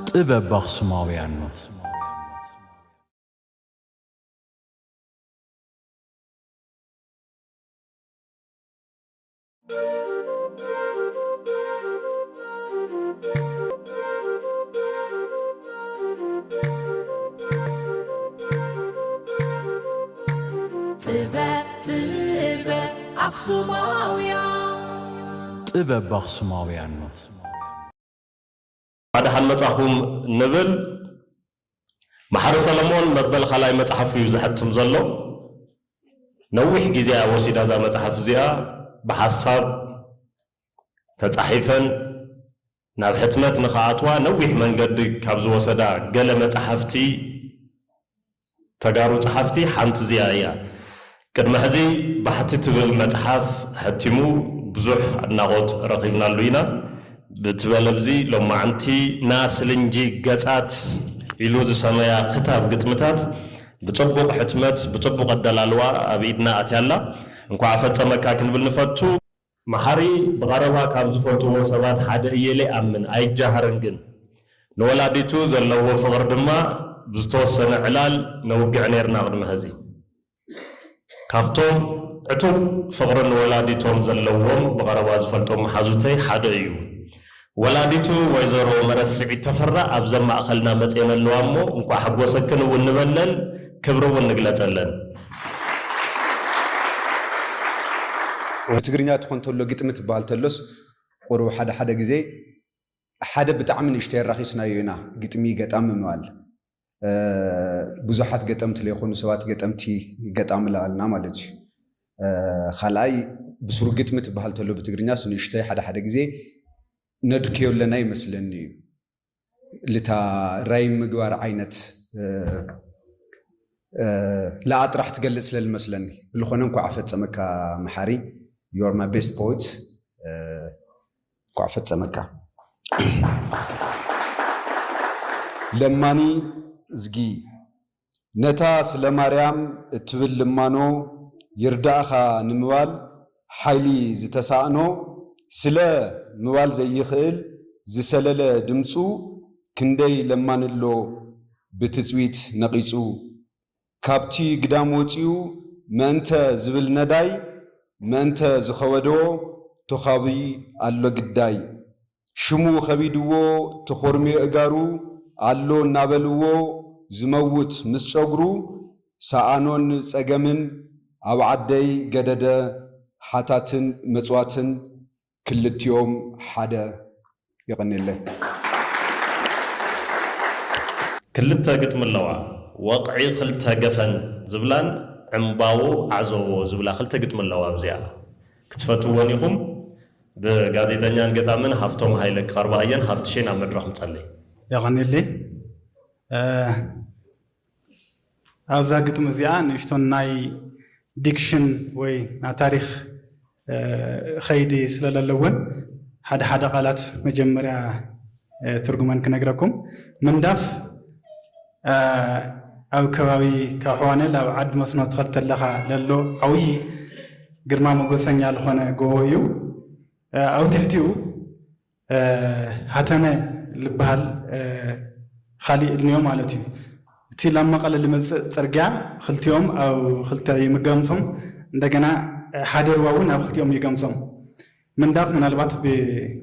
ጥበብ አክሱማውያን ነው። ጥበብ አክሱማውያን ነው። بعد حلمتهم نبل محر سلمون مقبل خلاي مصحف يزحتهم زلو نوح جزاء وسيدا ذا مصحف زيا بحساب تصحيفا ناب حتمت نخاتوا نوح من قد كابز وسدا قال مصحفتي تجارو صحفتي حنت زيايا قدم هذه بحثت بالمصحف حتمو بزح ناقوت رقيبنا لوينا بتبلبزي لما عنتي ناس لنجي قطعت يلوز سمايا خطاب قطمتات بتصبق حتمت بتصبق الدلالوا أبيدنا أتيالا انكو عفت مكاكن بالنفتو محاري بغربا كابزو فلتو وصبات حادر يلي أمن أي جاهرنجن نولاديتو زلو فغر دما بزتوسن علال نوقع نيرنا غرم هزي كافتوم عتوب فغر نولاديتوم زلوهم بغربا زفلتوم حازوتي حادر يو ولاديتو ويزرو مرسعي تفرع أبزم أخلنا متين اللوامو انكو حق وسكن ونبلن كبرو ونقلتلن وتقرينيا تكون تقول له قتمت بالتلس ورو حدا جزي حدا بتعمل اشتري رخيصنا ينا قتمي قتام مال بزحات قتمت لي يكون سوات قتمتي قتام لنا مالتي خلاي بسرو قتمت بالتلو بتقرينيا سنشتري حدا جزي ندكيو لنا يمثلني لتا راي مقوار عينت لا أطرح تقلص للمثلني اللي خوننكو عفت سمكا محاري you're my best poet كو عفت سمكا لماني زقي نتا سلماريام تبل لمانو يرداخا نموال حيلي زتسانو سلا موال زي يخيل زي سلالة دمسو كندي لمان اللو بتزويت نقيسو كابتي قدام وطيو ما انت زبل نداي ما انت زخودو تخابي اللو قداي شمو خبيدو تخورمي اقارو اللو نابلو زموت مسشوغرو ساانون ساقمن او عدي قددا حاتاتن مزواتن كلت يوم حدا يغني له كلتا قتم اللوا واقعي خلتا قفن زبلان عمباو عزو زبلا خلتا قتم اللوا بزيا كتفتو ونيهم بغازيتانيان قتامن هفتوم هايلك خربائيان هفتشين عمد رحم تصلي يغني لي عوزا قتم زيان اشتون ناي ديكشن وي نا تاريخ خيدي سلاللون حدا قالات مجمريا ترجمان كنقرأكم من داف أو كواوي كحوانه لو عد مسنو تخلت لها للو عوي قرما مقصن يالخونه قويو أو تحتيو هاتنا لبهال خالي اليوم على تي لما قال اللي ترجع خلتيهم أو خلتي مقامصهم عندنا حادر واون أو خلتيهم يقامصهم من داف من البات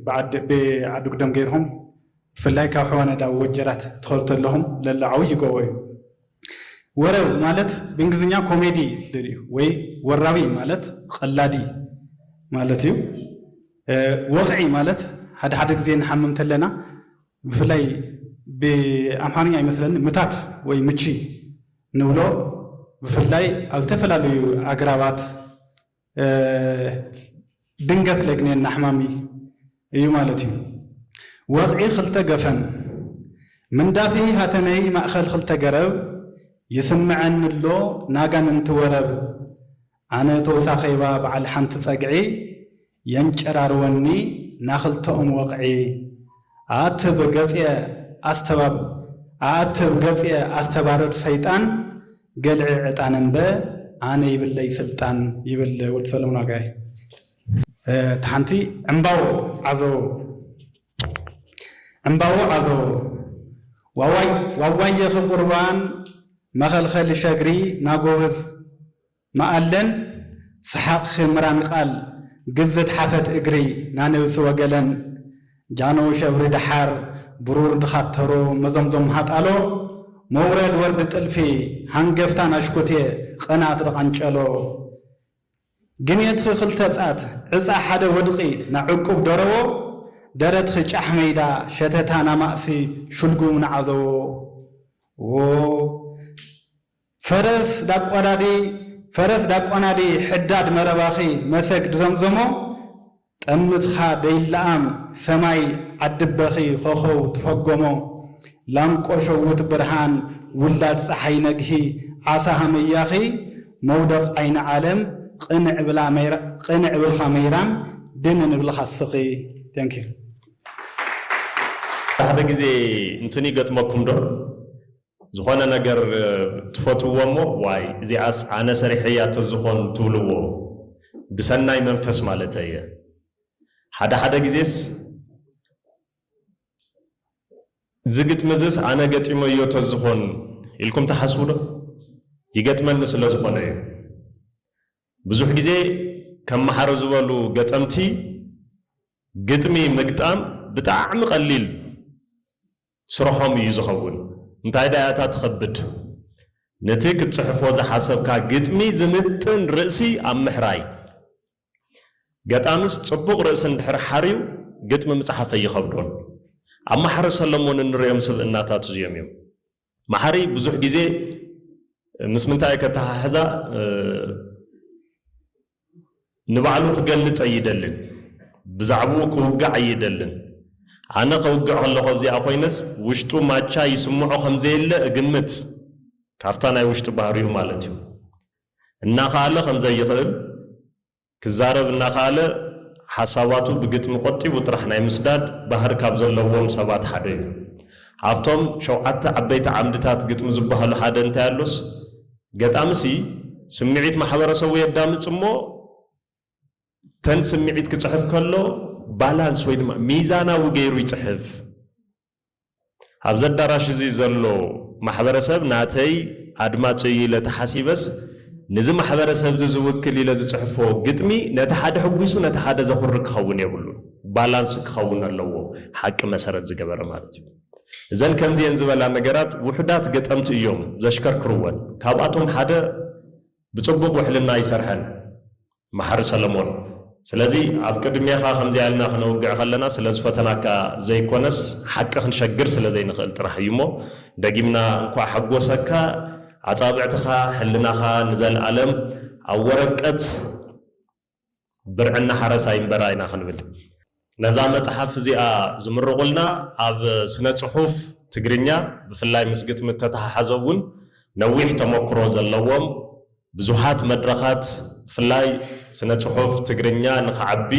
بعد قدام غيرهم في اللايك حوانا دا وجرات تخلط لهم للعوي قوي ورو مالت بإنجليزية كوميدي وي وراوي مالت قلادي مالتيو وضعي مالت هذا زين حممت لنا بفلاي بأمحانية مثلا متات وي متشي نولو بفلاي أو تفلالو أقرابات دنقت لقنين نحمامي ايو مالتي وضعي خلطة قفن من دافي هاتني مأخل خلطة قرب يسمعن اللو ناقان انتورب أنا توسا خيبا بعل حانت ساقعي ينشرار وني ناخلتهم وقعي آتب قزية أستباب آتب قزية أستبارد سيطان قلع عطانا با أنا يبل لي سلطان يبل ولد سلمنا قاي تحنتي عمباو عزو واواي يخ قربان مخلخل شجري ناقوز مقلن سحق خمران قال قزت حفت اقري نانوث وقلن جانو شبري دحار برور دخاترو مزمزم هاتالو مورد ورد تلفي هنگفتان اشكوتي قنات رقانچلو جنيت خلتا ساعت عصا حدا ودقي نعقوب درو درت خ حميدا شتتانا ماسي شلغو نعزو و فرس داقونادي حداد مرباخي مسك زمزمو تمتخا ديلام سماي عدبخي خوخو تفقمو لانقوشو وتبرهان ولاد صحي نغهي عصا همياخي مودق عين عالم قنع بلا ميرام دنن بلا خصقي ثانك يو هذا غزي انتني قطمكم دو زخونه ነገር تفوتومو واي زياس انا سريحيا تزخون تولو بسناي منفس مالتيه حدا غزيس زغت مزس انا قطيمو يو تزخون يلكم تحسبوا دو يغطمن ስለዝኾነ ብዙሕ ጊዜ ከመሓረ ዝበሉ ገጠምቲ ግጥሚ ምግጣም ብጣዕሚ ቀሊል ስርሖም እዩ ዝኸውን እንታይ ዳያታ ትኸብድ ነቲ ክትጽሕፎ ዝሓሰብካ ግጥሚ ዝምጥን ርእሲ ኣብ ምሕራይ ገጣምስ ጽቡቕ ርእሲ እንድሕር ሓርዩ ግጥሚ ምጽሓፍ ይኸብዶን ኣብ ማሕረ ሰለሞን እንሪኦም ስብእናታት እዚኦም እዮም ማሕሪ ብዙሕ ጊዜ ምስ ምንታይ ከተሓሕዛ ንባዕሉ ክገልጽ ኣይደልን ብዛዕባኡ ክውጋዕ ኣይደልን ኣነ ክውግዕ ከለኹ እዚኣ ኮይነስ ውሽጡ ማቻ ይስምዖ ከምዘየለ እግምት ካብታ ናይ ውሽጢ ባህሪኡ ማለት እዩ እናኻለ ከምዘይኽእል ክዛረብ እናኻለ ሓሳባቱ ብግጥሚ ቆጢቡ ጥራሕ ናይ ምስዳድ ባህር ካብ ዘለዎም ሰባት ሓደ እዩ ኣብቶም ሸውዓተ ዓበይቲ ዓምድታት ግጥሚ ዝበሃሉ ሓደ እንታይ ኣሎስ ገጣምሲ ስምዒት ማሕበረሰቡ የዳምጽ እሞ ተን ስምዒት ክጽሕፍ ከሎ ባላንስ ወይ ድማ ሚዛናዊ ገይሩ ይጽሕፍ ኣብ ዘዳራሽ እዚ ዘሎ ማሕበረሰብ ናተይ ኣድማጭ ኢለ ተሓሲበስ ነዚ ማሕበረሰብ ዝውክል ኢለ ዝጽሕፎ ግጥሚ ነቲ ሓደ ሕጉሱ ነቲ ሓደ ዘኹሪ ክኸውን የብሉ ባላንስ ክኸውን ኣለዎ ሓቂ መሰረት ዝገበረ ማለት እዩ እዘን ከምዚአን ዝበላ ነገራት ውሕዳት ገጠምቲ እዮም ዘሽከርክርወን ካብኣቶም ሓደ ብጽቡቕ ውሕልና ይሰርሐን ማሕር ሰለሞን ስለዚ ኣብ ቅድሚኻ ከምዚ ያልና ክነውግዕ ከለና ስለዚ ፈተናካ ዘይኮነስ ሓቂ ክንሸግር ስለዘይ ንኽእል ጥራሕ እዩ እሞ ደጊምና እንኳ ሓጎሰካ ኣጻብዕትኻ ሕልናኻ ንዘለዓለም ኣብ ወረቀት ብርዕና ሓረሳይ እምበራ ኢና ክንብል ነዛ መጽሓፍ እዚኣ ዝምርቑልና ኣብ ስነ ጽሑፍ ትግርኛ ብፍላይ ምስ ግጥሚ ተተሓሓዘ እውን ነዊሕ ተመክሮ ዘለዎም ብዙሓት መድረኻት ብፍላይ ስነ ጽሑፍ ትግርኛ ንኽዓቢ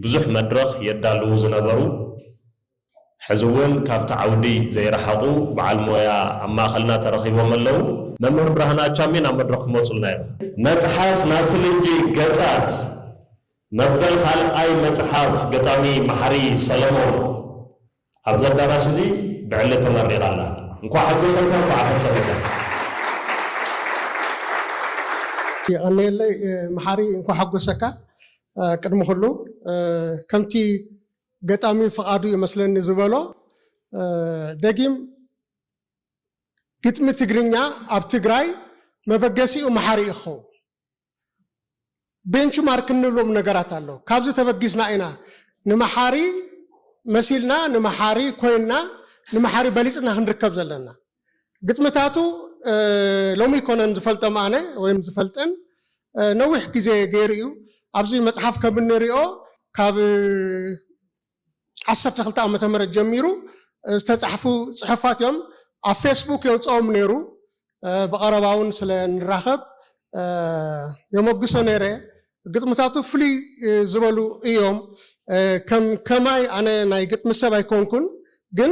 ብዙሕ መድረኽ የዳልዉ ዝነበሩ ሕዚ እውን ካብቲ ዓውዲ ዘይረሓቑ በዓል ሞያ ኣብ ማእኸልና ተረኺቦም ኣለዉ መምህር ብርሃን ኣቻሜን ኣብ መድረኽ ክመፁልና እዮም መጽሓፍ ናስልንጂ ገጻት መበል ካልኣይ መጽሓፍ ገጣሚ ማሕሪ ሰለሞን ኣብ ዘዳራሽ እዚ ብዕሊ ተመሪቓ ኣላ እንኳ ሓጎሰካ እንኳ ሓፀበካ يغنيلي محاري انكو حقوسكا قدم كله كمتي قطامي فقادو يمسلني زبلو دقيم قطمي تغرينيا اب تግራይ مبغسي محاري اخو بنچ مارك نلوم ነገራት አለው ካብዚ ተበጊስና ኢና ንመሐሪ መሲልና ንመሐሪ ኮይና ንመሐሪ በሊጽና ክንርከብ ዘለና ግጥምታቱ ሎሚ ኮነን ዝፈልጠም ኣነ ወይም ዝፈልጠን ነዊሕ ግዜ ገይርዩ ኣብዚ መጽሓፍ ከምንሪኦ ካብ 12 ዓመተ ምህረት ጀሚሩ ዝተጻሕፉ ጽሑፋት እዮም ኣብ ፌስቡክ የውጽኦም ነይሩ በቀረባውን ስለንራኸብ የመግሶ ነይረ ግጥምታቱ ፍሊ ዝበሉ እዮም ከማይ ኣነ ናይ ግጥሚ ሰብ ኣይኮንኩን ግን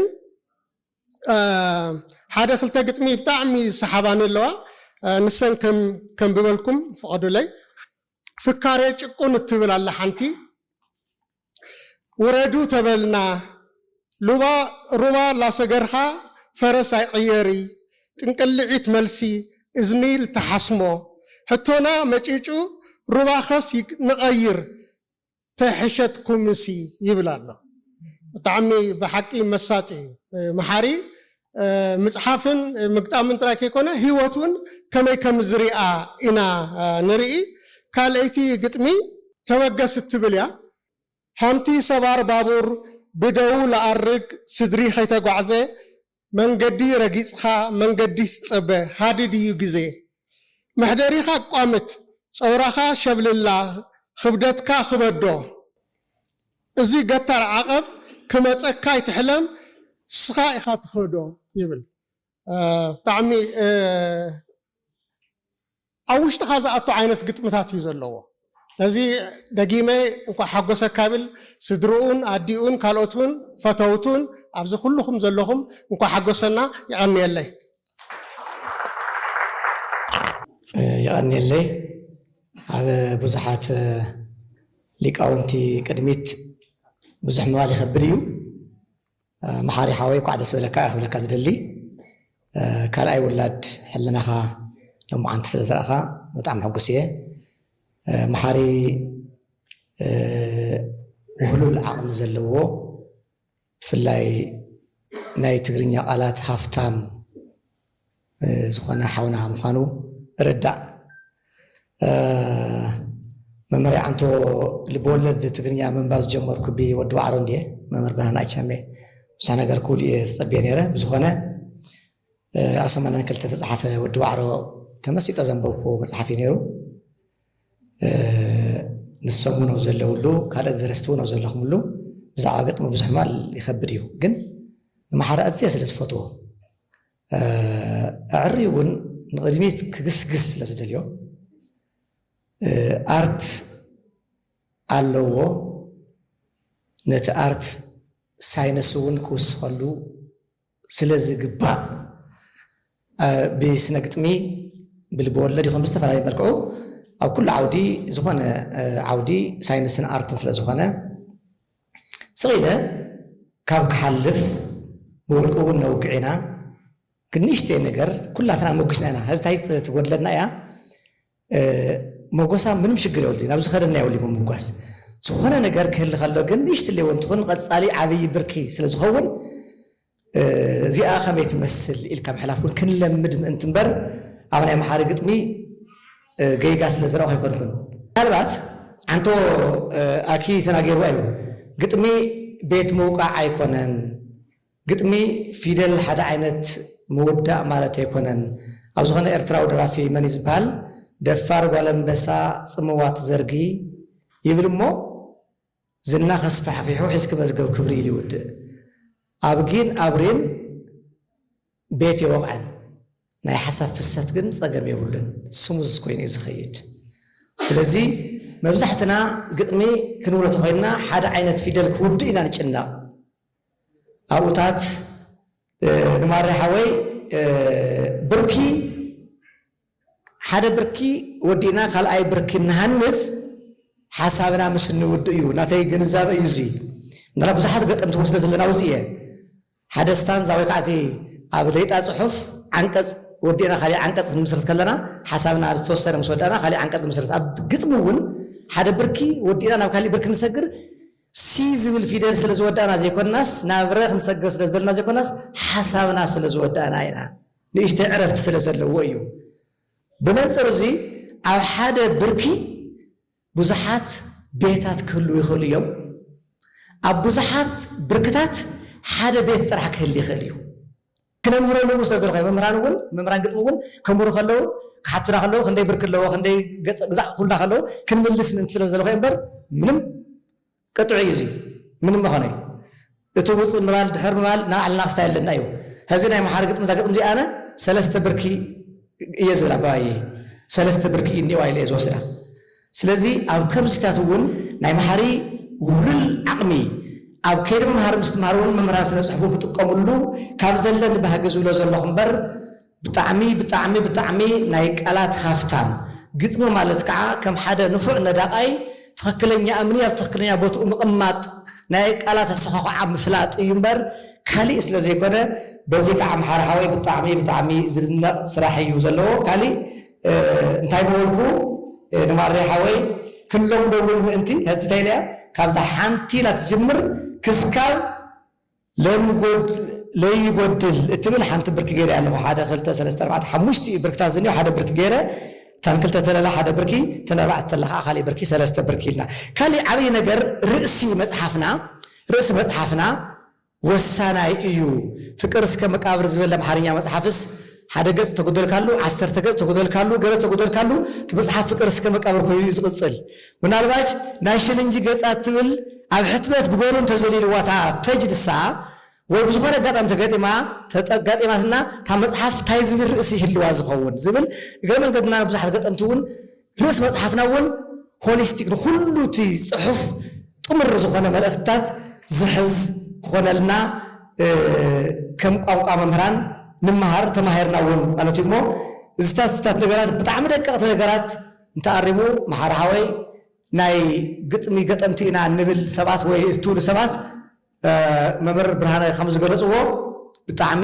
ሓደ ክልተ ግጥሚ ብጣዕሚ ሰሓባን ኣለዋ ንሰን ከም ብበልኩም ፍቀዱለይ ፍካሬ ጭቁን እትብል ኣላ ሓንቲ ውረዱ ተበልና ሩባ ላሰገርኻ ፈረስ ኣይቕየሪ ጥንቅልዒት መልሲ እዝኒ ልተሓስሞ ሕቶና መጪጩ ሩባኸስ ንቐይር ተሕሸትኩምሲ ይብል ኣሎ ብጣዕሚ ብሓቂ መሳጢ መሓሪ مصحفن مقطعن ጥራይ ከይኮነ ህይወቱን ከመይ ከም ዝሪኣ ኢና ንርኢ ካልአይቲ ግጥሚ ተወገስ ትብልያ ሃምቲ ሰባር ባቡር ብደው ለአርግ ስድሪ ኸይተጓዕዘ መንገዲ ረጊጽኻ መንገዲ ጽበ ሃዲድዩ ግዜ መሕደሪኻ ቋምት ጸውራኻ ሸብልላ خبدتካ خبዶ እዚ ገታር ዓቐብ ክመፀካ ይትሕለም ስኻ ኢኻ ትኸዶ ይብል ብጣዕሚ ኣብ ውሽጥኻ ዝኣቱ ዓይነት ግጥምታት እዩ ዘለዎ እዚ ደጊመ እንኳ ሓጎሰካ ብል ስድሩኡን ኣዲኡን ካልኦቱን ፈተውቱን ኣብዚ ኩልኩም ዘለኹም እንኳ ሓጎሰና ይቀኒየለይ ይቀኒየለይ ኣብ ብዙሓት ሊቃውንቲ ቅድሚት ብዙሕ መዋል ይኸብር እዩ መሓሪ ሓወይ ኳዕ ደስ በለካ ክብለካ ዝደሊ ካልኣይ ውላድ ሕልናኻ ሎማዓንቲ ስለ ዘረእኻ በጣም ሕጉስ እየ መሓሪ ውህሉል ዓቕሚ ዘለዎ ብፍላይ ናይ ትግርኛ ቃላት ሃፍታም ዝኾነ ሓውና ምዃኑ ርዳእ መመርያ አንቶ ልቦወለድ ትግርኛ ምንባብ ዝጀመርኩ ብወዲ ዋዕሮ እንድየ መምህር ብርሃን ኣይቻሜ ብዙሕ ነገር ኩል እየ ዝፀብየ ነይረ ብዝኾነ ኣብ 82 ተፃሓፈ ወዲ ዋዕሮ ተመሲጦ ዘንበብኩ መፅሓፍ እዩ ነይሩ ንሶም ነው ዘለውሉ ካልኦት ደረስቲ ነው ዘለኹምሉ ብዛዕባ ገጥሚ ብዙሕ ማል ይኸብድ እዩ ግን ንመሓሪ ኣዝየ ስለ ዝፈትዎ ኣዕሪ እውን ንቅድሚት ክግስግስ ስለ ዝደልዮ ኣርት ኣለዎ ነቲ ኣርት ሳይንስ እውን ክውስኸሉ ስለ ዝግባእ ብስነ ግጥሚ ብልበወለድ ይኹን ብዝተፈላለየ መልክዑ ኣብ ኩሉ ዓውዲ ዝኾነ ዓውዲ ሳይንስን ኣርትን ስለ ዝኾነ ስቂለ ካብ ክሓልፍ ብውልቁ እውን ነውግዕ ኢና ግን ንእሽተይ ነገር ኩላትና መጉስና ኢና ህዝታይ ትጎድለና እያ መጎሳ ምንም ሽግር የብሉን ኣብዚ ኸደና የብሉ ምጓስ ዝኾነ ነገር ክህሊ ከሎ ግን ንእሽተይ እውን ትኹን ቀፃሊ ዓብይ ብርኪ ስለ ዝኸውን እዚኣ ከመይ ትመስል ኢልካ ምሕላፍ እውን ክንለምድ ምእንቲ እምበር ኣብ ናይ መሓሪ ግጥሚ ገይጋ ስለ ዝረአኹ ኣይኮንኩን ምናልባት አንቶ ኣኪ ተናገርዋ እዩ ግጥሚ ቤት ምውቃዕ ኣይኮነን ግጥሚ ፊደል ሓደ ዓይነት ምውዳእ ማለት ኣይኮነን ኣብ ዝኾነ ኤርትራዊ ደራፊ መን ዝበሃል ደፋር ጓለንበሳ ጽምዋት ዘርጊ ይብል እሞ ዝና ከስፋሕፊሑ ሒዝኪ መዝገብ ክብሪ ኢሉ ይውድእ ኣብጊን ኣብሬን ቤት የወቕዐን ናይ ሓሳብ ፍሰት ግን ፀገም የብሉን ስሙዝ ኮይኑ እዩ ዝኸይድ ስለዚ መብዛሕትና ግጥሚ ክንብሎ ተኾይንና ሓደ ዓይነት ፊደል ክውድእ ኢና ንጭናቕ ኣብኡታት ንማሪ ሓወይ ብርኪ ሓደ ብርኪ ወዲና ካልኣይ ብርኪ ንሃንስ ሓሳብና ምስ ንውድእ እዩ ናተይ ግንዛበ እዩ እዚ ንላ ብዙሓት ገጠምቲ ወስደ ዘለና ውዚ እየ ሓደ ስታንዛ ወይ ከዓቲ ኣብ ለይጣ ፅሑፍ ዓንቀፅ ወዲና ካሊእ ዓንቀፅ ክንምስርት ከለና ሓሳብና ዝተወሰነ ምስ ወዳእና ካሊእ ዓንቀፅ ምስርት ኣብ ግጥሚ እውን ሓደ ብርኪ ወዲና ናብ ካሊእ ብርኪ ንሰግር ሲ ዝብል ፊደል ስለ ዝወዳእና ዘይኮናስ ናብ ረ ክንሰግር ስለ ዘለና ዘይኮናስ ሓሳብና ስለ ዝወዳእና ኢና ንእሽተይ ዕረፍቲ ስለ ዘለዎ እዩ ብመንፅር እዚ ኣብ ሓደ ብርኪ ብዙሓት ቤታት ክህሉ ይኽእሉ እዮም ኣብ ብዙሓት ብርክታት ሓደ ቤት ጥራሕ ክህሊ ይኽእል እዩ ክነምህረሉ ስለ ዘለኹ መምህራን እውን መምህራን ግጥሚ እውን ከምህሩ ከለዉ ክሓቱና ከለዉ ክንደይ ብርኪ ኣለዎ ክንደይ ግዛዕ ኩልና ከለዉ ክንምልስ ምእንቲ ስለ ዘለኹ እምበር ምንም ቅጥዑ እዩ እዚ ምንም መኾነ እቲ ውፅእ ምባል ድሕር ምባል ናብ ዓለና ክስታይ ኣለና እዩ ሕዚ ናይ መሓሪ ግጥሚ እዛ ግጥሚ እዚኣነ ሰለስተ ብርኪ እየ ዝብል ኣባባየ ሰለስተ ብርኪ እዩ እኒአዋ ኢለ እየ ዝወስዳ ስለዚ ኣብ ከምዚታት እውን ናይ መሓሪ ውህሉል ዓቕሚ ኣብ ከይዲ ምምሃር ምስ ትምሃር እውን መምህራን ስነ ፅሑፍ ክጥቀሙሉ ካብ ዘለን ባህጊ ዝብሎ ዘለኹ እምበር ብጣዕሚ ብጣዕሚ ብጣዕሚ ናይ ቃላት ሃፍታም ግጥሚ ማለት ከዓ ከም ሓደ ንፉዕ ነዳቃይ ትኽክለኛ እምኒ ኣብ ትኽክለኛ ቦትኡ ምቕማጥ ናይ ቃላት ኣሰኻኽዓ ምፍላጥ እዩ እምበር ካሊእ ስለ ዘይኮነ በዚ ከዓ ኣምሓራ ሓወይ ብጣዕሚ ዝድነቕ ስራሕ እዩ ዘለዎ ካሊእ እንታይ በወልኩ ንማርያ ሓወይ ክሎም ደውን ምእንቲ ህዝቲ ታይልያ ካብዛ ሓንቲ ኢላ ትጅምር ክስካብ ለይጎድል እትብል ሓንቲ ብርኪ ገይረ ኣለኹ 1 2 3 4 5 ብርክታት ዝኒኦ ሓደ ብርኪ ገይረ ታን ክልተ ተለላ ሓደ ብርኪ ተነርባዕተ ተለኻ ካሊእ ብርኪ ሰለስተ ብርኪ ኢልና ካሊእ ዓብይ ነገር ርእሲ መፅሓፍና ወሳናይ እዩ ፍቅር እስከ መቃብር ዝብል ኣምሓርኛ መፅሓፍስ ሓደ ገጽ ተጎደልካሉ 10 ገጽ ተጎደልካሉ ገለ ተጎደልካሉ ትመፅሓፍ ፍቅር እስከ መቃብር ኮይኑ ዝቕፅል ምናልባች ናይ ሽልንጂ ገጻት ትብል ኣብ ሕትመት ብጎሩ እንተዘሊልዋታ ፔጅ ድሳ ወይ ብዙኾነ ኣጋጣሚ ተጋጢማትና እታ መፅሓፍ እንታይ ዝብል ርእሲ ይህልዋ ዝኸውን ዝብል እግረ መንገድና ብዙሓት ገጠምቲ እውን ርእሲ መፅሓፍና እውን ሆሊስቲክ ንኩሉ እቲ ፅሑፍ ጥሙር ዝኾነ መልእኽትታት ዝሕዝ ክኾነልና ከም ቋንቋ መምህራን ንምሃር ተማሂርና እውን ማለት እዩ እሞ እዝታት ነገራት ብጣዕሚ ደቀቕቲ ነገራት እንተኣሪሙ መሓራ ሓወይ ናይ ግጥሚ ገጠምቲ ኢና ንብል ሰባት ወይ እትብሉ ሰባት መምህር ብርሃነ ከም ዝገለፅዎ ብጣዕሚ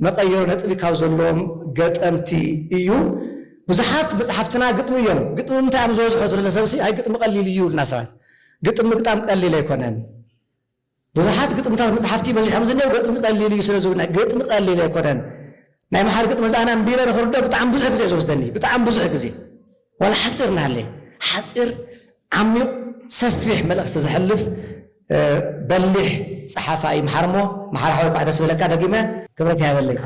መቐየሮ ነጥቢ ካብ ዘለዎም ገጠምቲ እዩ ብዙሓት መፅሓፍትና ግጥሚ እዮም ግጥሚ እንታይ ኣብ ዝበዝሖ ዘሎ ሰብሲ ኣይ ግጥሚ ቀሊል እዩ ኢልና ሰባት ግጥሚ ምግጣም ቀሊል ኣይኮነን ብዙሓት ግጥምታት መፅሓፍቲ በዚሖም ዝኒአው ግጥሚ ቀሊል እዩ ስለ ዝብልና ግጥሚ ቀሊል ኣይኮነን ናይ መሓር ግጥሚ መፅኣና እምቢበ ንኽርዶ ብጣዕሚ ብዙሕ ግዜ ዝወስደኒ ብጣዕሚ ብዙሕ ግዜ ዋላ ሓፂር ናሃለይ ሓፂር ዓሚቕ ሰፊሕ መልእኽቲ ዝሕልፍ በሊሕ ፀሓፋይ መሓርሞ መሓር ሓወይ ኳ ደስ በለካ ደጊመ ክብረት ይሃበለይ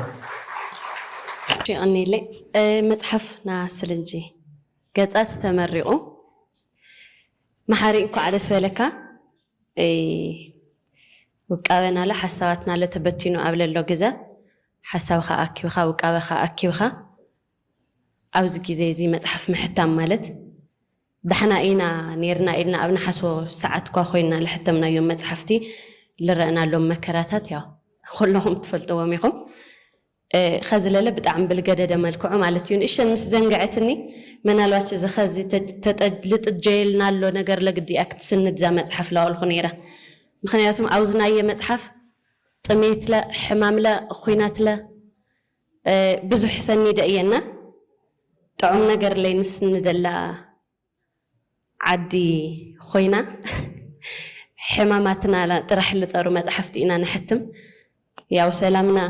ሽቕኒለይ መፅሓፍ ና ስልንጂ ገጻት ተመሪቑ መሓሪ እንኳ ደስ በለካ ውቃበናሎ ሓሳባትናሎ ተበቲኑ ኣብለሎ ግዜ ሓሳብኻ ኣኪብኻ ውቃበኻ ኣኪብኻ ኣብዚ ግዜ እዚ መፅሓፍ ምሕታም ማለት ዳሕና ኢና ነርና ኢልና ኣብ ናሓስቦ ሰዓት እኳ ኮይና ዝሕተምናዮም መፅሓፍቲ ዝረአናሎም መከራታት ያው ኩለኹም ትፈልጥዎም ኢኹም ኸዝለለ ብጣዕሚ ብልገደደ መልክዑ ማለት እዩ ንእሽተን ምስ ዘንግዐትኒ ምናልባች እዚ ኸዚ ልጥጀየልናሎ ነገር ለግዲኣ ክትስንድ ዛ መፅሓፍ ላወልኩ ነይራ ምክንያቱም ኣውዝናየ መፅሓፍ ጥሜትለ ሕማምለ ኩናትለ ብዙሕ ሰኒደ እየና ጥዑም ነገር ለይ ንስንደላ ዓዲ ኮይና ሕማማትና ጥራሕ ልፀሩ መፅሓፍቲ ኢና ንሕትም ያው ሰላምና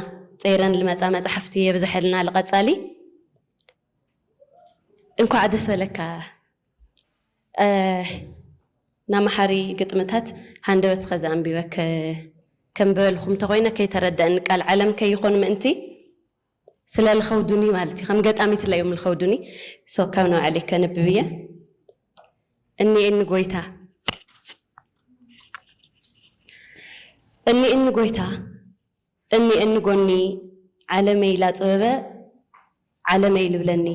ፀይረን ልመፃ መፅሓፍቲ የብዝሐልና ልቐፃሊ እንኳዕ ደስ በለካ ናመሓሪ ግጥምታት ሃንደበት ኸዛ ኣንቢበ ከም በልኹም ተኾይነ ከይተረድአኒ ቃል ዓለም ከይኾን ምእንቲ ስለ ልኸውዱኒ ማለት እዩ ከም ገጣሚት ላ እዮም ልኸውዱኒ ካብ ነባዕለይ ከንብብ እየ እኒአኒ ጎይታ እኒአኒ ጎኒ ዓለመይ ላፅበበ ዓለመይ ልብለኒ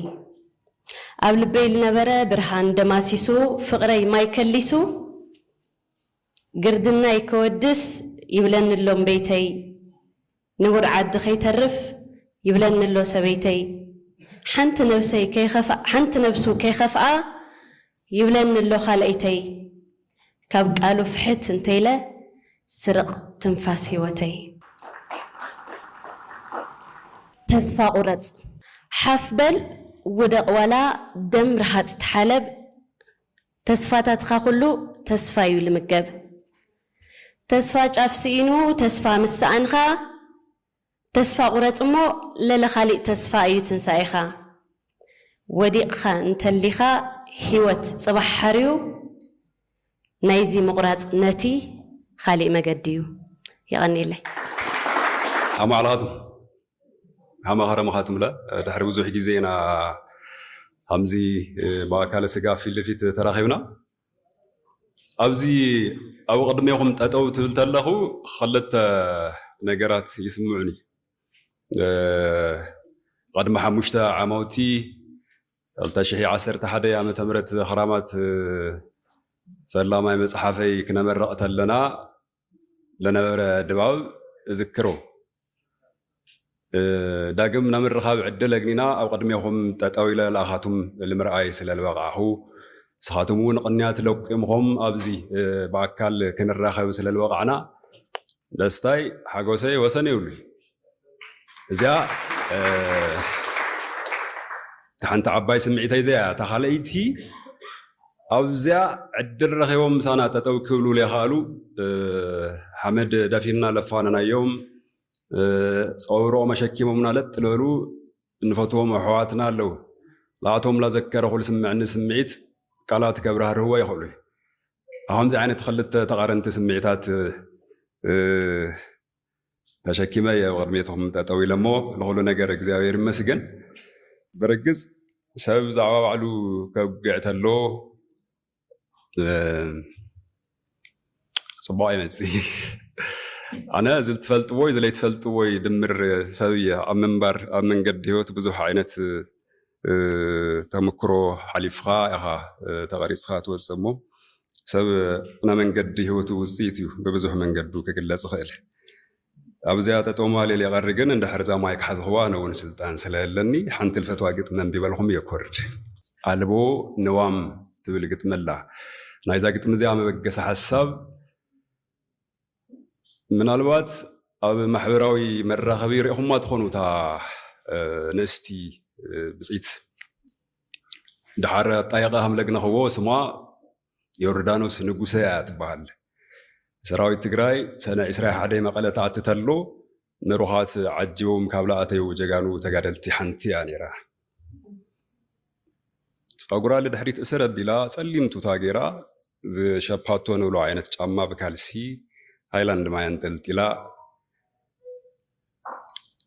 ኣብ ልበይ ልነበረ ብርሃን ደማሲሱ ፍቕረይ ማይ ከሊሱ ግርድናይ ከወድስ ይብለንሎም ቤተይ ንቡር ዓዲ ከይተርፍ ይብለንሎ ሰበይተይ ሓንቲ ነብሱ ከይኸፍኣ ይብለንሎ ካልአይተይ ካብ ቃሉ ፍሕት እንተይለ ስርቕ ትንፋስ ህይወተይ ተስፋ ቁረፅ ሓፍበል ውደቕ ዋላ ደም ርሃፅ ተሓለብ ተስፋታትኻ ኩሉ ተስፋ እዩ ልምገብ ተስፋ ጫፍ ስኢኑ ተስፋ ምስኣንኻ ተስፋ ቁረፅ እሞ ለለኻሊእ ተስፋ እዩ ትንሳኢኻ ወዲቕኻ እንተሊኻ ህይወት ጽባሕ ሓርዩ ናይዚ ምቁራፅ ነቲ ካሊእ መገዲ እዩ ይቐኒለይ ሃማኸረመኻቱም ለ ድሕሪ ብዙሕ ግዜና ከምዚ ማእከለ ስጋ ፊት ለፊት ተራኺብና ኣብዚ ኣብ ቅድሜኹም ጠጠው ትብል ተለኹ ክልተ ነገራት ይስምዑኒ ቅድሚ 5 ዓመውቲ 2011 ዓመተ ምህረት ክራማት ፈላማይ መፅሓፈይ ክነመረቕ ተለና ለነበረ ድባብ እዝክሮ ዳግም ንምርኻብ ዕድል ኣግኒና ኣብ ቅድሜኹም ጠጠው ኢለ ለኣኻቱም ንምርኣይ ስለ ዝበቕዓኹ سخاتمون قنيات لقيمهم أبزي باكال كنراخب سل الوقعنا دستاي حقوسي وسنيولي زيا تحنت عباي سمعتي زيا تخليتي أبزيا عدل رخيوم سنة تتوكلوا لي خالو حمد دفينا لفانا يوم صورو مشكي ممنالت لولو نفتوهم وحواتنا له لاتهم لا ذكر كل سمعني سمعت قالات كبرها هو يقولي أهم زي عيني تخلت تقارنت سمعتات تشكي ما يغرميتهم تطوي لمو لغلو نجر اكزابير مسجن بركز سبب زعوا علو كوقعت له صباعي منسي أنا زلت فلتوي زليت فلتوي دمر سوية أمنبر أمن قد هيوت بزوح عينت تمكرو حليفها يها تغريسها توسمو سبب أنا من قد هيوت وزيتيو ببزوح من قدو كقلة صخيل أبزيات تومالي اللي غرقن عند حرزة مايك حزهوان ونسلطان سلالني حنت الفتوى قط من بيبالهم يكورج قلبو نوام تبل قط ملا نايزا قط مزيام بقس حساب من الوقت أب محبراوي مرة خبير هم ما تخونوا تا نستي بسيط دحر طايقة هم لقنا هو سما يوردانوس نقوسيات بحال سراوي تجراي سنة إسرائيل عدي مقالة تعتتلو نروحات عجيوم كابلاتي وجانو تجارلتي حنتي يعني راه أقرأ لدحريت أسرة بلا سليم تتاجرا زي شبهاتون ولو عينت جامع بكالسي هايلاند ما ينتلتلا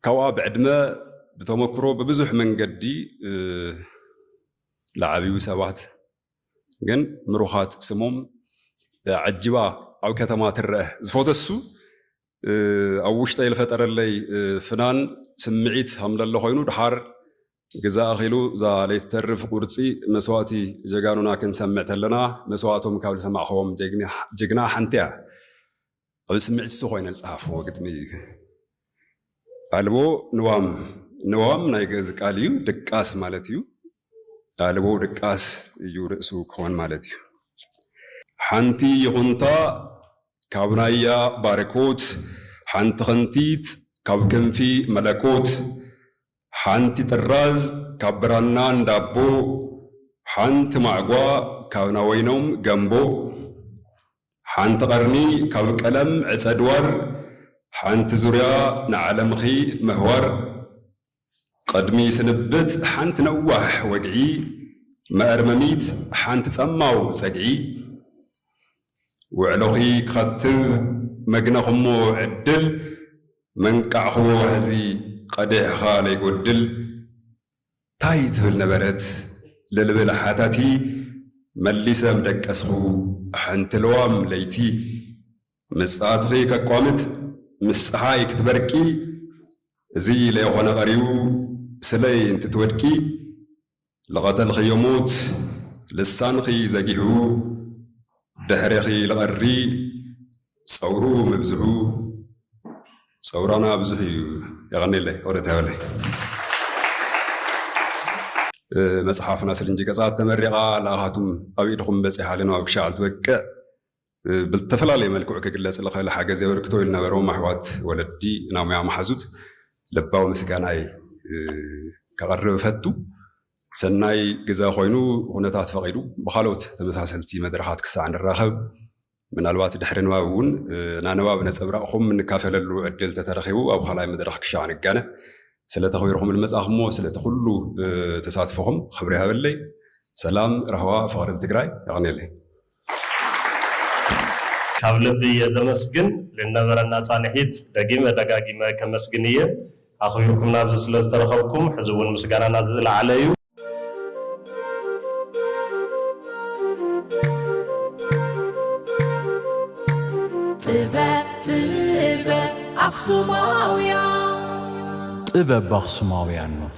كوا بعد ما بتمكرو ببزح من قدي لعبي وسوات جن مروحات سموم عجبا أو كتمات الرأه زفوت السو أو وشتا يلفتر اللي فنان سمعيت هم لله خينو دحار جزاء خيلو زا ليترف قرصي مسواتي جاكانونا كن سمعت لنا مسواتهم كاول سمعهم ججنا حنتيا أو سمعت السو خين الصحف وقت مي قالبو نوام نايجز قاليو دقاس مالتيو قالبو دقاس يورسو كون مالتيو حنتي يغنطا كابنايا باركوت حنت خنتيت كابكن في ملكوت حنتي تراز كابرانان دابو حنت معقوا كابناوينوم جنبو حنت قرني كابكلم عسدور حنت زوريا نعلمخي مهور قدمي سنبت حنت نواح وقعي ما أرمميت حنت سماو سقعي وعلوخي كتب مجنخمو عدل من كعهو هزي قدح خالي قدل تايت بالنبرت للبل حاتاتي مليسا مدك أسخو حنتلوام ليتي مساتخي كقوامت مسحاي كتبركي زي ليغونا غريو سلي انت تودكي لغة الخيوموت لسانخي زقيهو دهرخي لغري صورو مبزحو صورانا بزحيو يغني لي ورتها لي مصحفنا سلنجي قصات تمرقا لاهاتم أبيدكم بس حالنا وبشعل توقع بالتفلالي ملكو كجلس الخيل حاجة زي وركتو لنا برو محوات ولدي نام يا محزود لباو مسكاناي كغرب فتو سناي جزا خوينو هنتات فقيدو بخالوت تمساسلتي مدرحات كسا عند الراخب من الوقت دحرن واون نانواب نصبراخم من كافللو عدل تترخيو او خلاي مدرح كشا عنقانه سلتخويرهم المصاخمو سلتخلو تساتفهم خبرها باللي سلام رهوا فقر التجراي يعني لي كابلبي يزمسجن لنبرنا صالحيت دقاقيمه كمسجنيه أخويكم نابز لسترخبكم حزبون مسجانا نازل عليو طبب بخصماويان